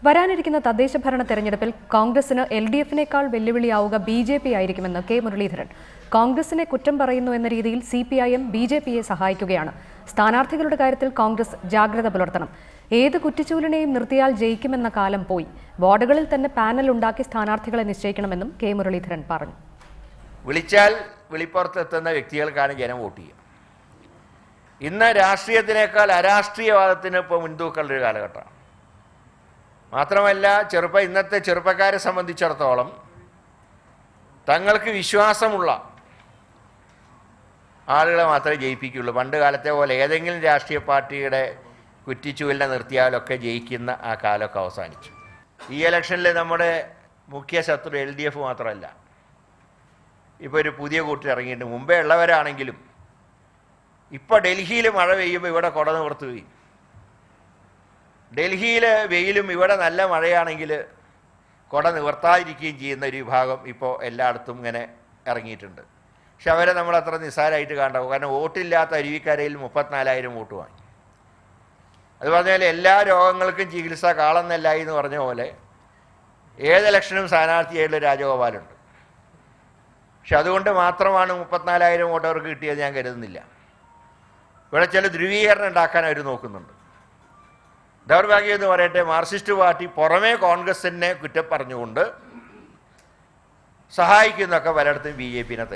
വരാനിരിക്കുന്ന തദ്ദേശ ഭരണ തെരഞ്ഞെടുപ്പിൽ കോൺഗ്രസിന് LDF-നേക്കാൾ വെല്ലുവിളിയാവുക BJP ആയിരിക്കുമെന്ന് കെ മുരളീധരൻ. കോൺഗ്രസിനെ കുറ്റം പറയുന്നു എന്ന രീതിയിൽ CPIM BJPയെ സഹായിക്കുകയാണ്. സ്ഥാനാർത്ഥികളുടെ കാര്യത്തിൽ കോൺഗ്രസ് ജാഗ്രത പുലർത്തണം. ഏത് കുറ്റിച്ചൂലിനെയും നിർത്തിയാൽ ജയിക്കുമെന്ന കാലം പോയി. വാർഡുകളിൽ തന്നെ പാനൽ ഉണ്ടാക്കി സ്ഥാനാർത്ഥികളെ നിശ്ചയിക്കണമെന്നും കെ മുരളീധരൻ പറഞ്ഞു. വിളിച്ചാൽ വിളിപ്പുറത്തെത്തുന്ന വ്യക്തികൾക്കാണ് ജനം വോട്ട് ചെയ്യുക. ഇന്ന് രാഷ്ട്രീയത്തിനേക്കാൾ അരാഷ്ട്രീയവാദത്തിന് ഇപ്പോൾ മുൻതൂക്കമുള്ളൊരു കാലഘട്ടമാണ്. മാത്രമല്ല ഇന്നത്തെ ചെറുപ്പക്കാരെ സംബന്ധിച്ചിടത്തോളം തങ്ങൾക്ക് വിശ്വാസമുള്ള ആളുകളെ മാത്രമേ ജയിപ്പിക്കുകയുള്ളൂ. പണ്ട് കാലത്തെ പോലെ ഏതെങ്കിലും രാഷ്ട്രീയ പാർട്ടിയുടെ കുറ്റിച്ചൂലിനെ നിർത്തിയാലൊക്കെ ജയിക്കുന്ന ആ കാലമൊക്കെ അവസാനിച്ചു. ഈ ഇലക്ഷനിൽ നമ്മുടെ മുഖ്യ ശത്രു LDF മാത്രമല്ല, ഇപ്പോൾ ഒരു പുതിയ കൂട്ടർ ഇറങ്ങിയിട്ടുണ്ട്. മുമ്പേ ഉള്ളവരാണെങ്കിലും ഇപ്പോൾ ഡൽഹിയിൽ മഴ പെയ്യുമ്പോൾ ഇവിടെ കുട നിവർത്ത് പോയി. ഡൽഹിയിൽ വെയിലും ഇവിടെ നല്ല മഴയാണെങ്കിൽ കുട നിവർത്താതിരിക്കുകയും ചെയ്യുന്ന ഒരു വിഭാഗം ഇപ്പോൾ എല്ലായിടത്തും ഇങ്ങനെ ഇറങ്ങിയിട്ടുണ്ട്. പക്ഷെ അവരെ നമ്മൾ അത്ര നിസ്സാരമായിട്ട് കാണാവും. കാരണം വോട്ടില്ലാത്ത അരുവിക്കരയിൽ 34,000 വോട്ട് വാങ്ങി. അത് പറഞ്ഞാൽ എല്ലാ രോഗങ്ങൾക്കും ചികിത്സ കാളെന്നല്ലായി എന്ന് പറഞ്ഞ പോലെ ഏത് ഇലക്ഷനും സ്ഥാനാർത്ഥിയായിട്ടുള്ള രാജഗോപാലുണ്ട്. പക്ഷെ അതുകൊണ്ട് മാത്രമാണ് 34,000 വോട്ട് അവർക്ക് കിട്ടിയത് ഞാൻ കരുതുന്നില്ല. ഇവിടെ ചില ധ്രുവീകരണം ഉണ്ടാക്കാൻ അവർ നോക്കുന്നുണ്ട്. ദൗർഭാഗ്യം എന്ന് പറയട്ടെ, മാർക്സിസ്റ്റ് പാർട്ടി പുറമേ കോൺഗ്രസിനെ കുറ്റം പറഞ്ഞുകൊണ്ട് സഹായിക്കുന്നതൊക്കെ പലയിടത്തും BJP-നെ